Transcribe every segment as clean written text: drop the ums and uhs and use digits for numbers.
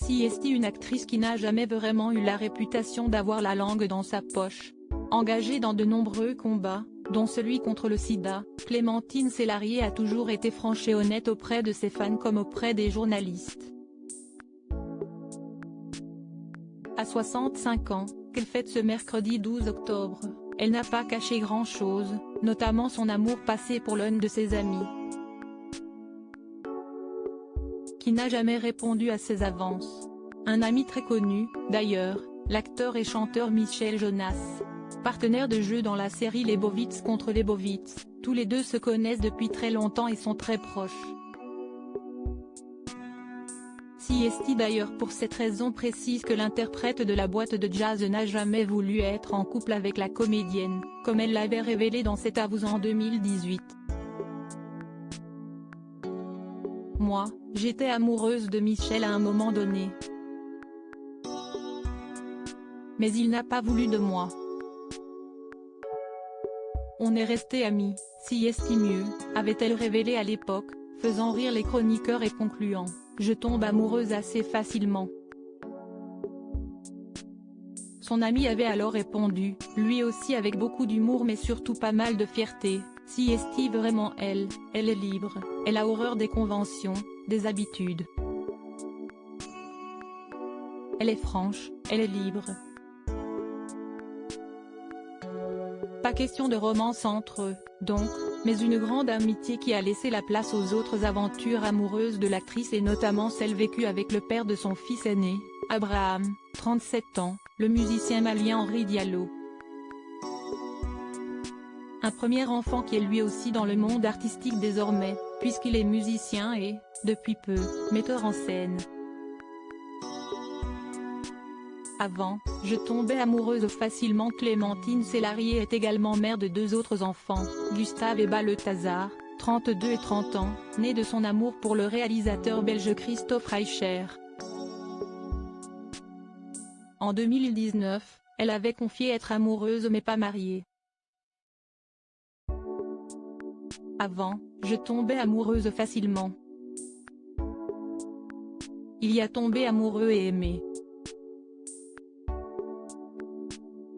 CST, une actrice qui n'a jamais vraiment eu la réputation d'avoir la langue dans sa poche. Engagée dans de nombreux combats, dont celui contre le sida, Clémentine Célarié a toujours été franche et honnête auprès de ses fans comme auprès des journalistes. À 65 ans, qu'elle fête ce mercredi 12 octobre, elle n'a pas caché grand-chose, notamment son amour passé pour l'un de ses amis, qui n'a jamais répondu à ses avances. Un ami très connu, d'ailleurs, l'acteur et chanteur Michel Jonas. Partenaires de jeu dans la série Lebowitz contre Lebowitz, tous les deux se connaissent depuis très longtemps et sont très proches. CST d'ailleurs pour cette raison précise que l'interprète de la boîte de jazz n'a jamais voulu être en couple avec la comédienne, comme elle l'avait révélé dans cet avou en 2018. Moi, j'étais amoureuse de Michel à un moment donné. Mais il n'a pas voulu de moi. On est restés amis, CST mieux, avait-elle révélé à l'époque, faisant rire les chroniqueurs et concluant « Je tombe amoureuse assez facilement ». Son ami avait alors répondu, lui aussi avec beaucoup d'humour mais surtout pas mal de fierté, « CST vraiment elle est libre, elle a horreur des conventions, des habitudes. Elle est franche, elle est libre. » Pas question de romance entre eux, donc, mais une grande amitié qui a laissé la place aux autres aventures amoureuses de l'actrice et notamment celle vécue avec le père de son fils aîné, Abraham, 37 ans, le musicien malien Henri Diallo. Un premier enfant qui est lui aussi dans le monde artistique désormais, puisqu'il est musicien et, depuis peu, metteur en scène. Avant, je tombais amoureuse facilement. Clémentine Célarié est également mère de deux autres enfants, Gustave et Balthazar, 32 et 30 ans, nés de son amour pour le réalisateur belge Christophe Reicher. En 2019, elle avait confié être amoureuse mais pas mariée. Avant, je tombais amoureuse facilement. Il y a tombé amoureux et aimé.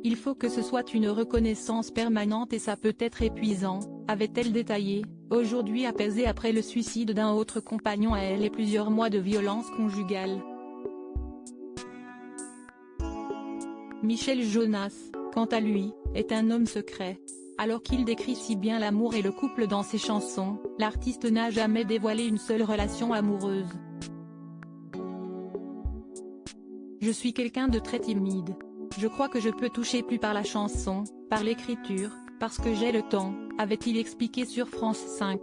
Il faut que ce soit une reconnaissance permanente et ça peut être épuisant, avait-elle détaillé, aujourd'hui apaisée après le suicide d'un autre compagnon à elle et plusieurs mois de violence conjugale. Michel Jonas, quant à lui, est un homme secret. Alors qu'il décrit si bien l'amour et le couple dans ses chansons, l'artiste n'a jamais dévoilé une seule relation amoureuse. Je suis quelqu'un de très timide. Je crois que je peux toucher plus par la chanson, par l'écriture, parce que j'ai le temps, avait-il expliqué sur France 5.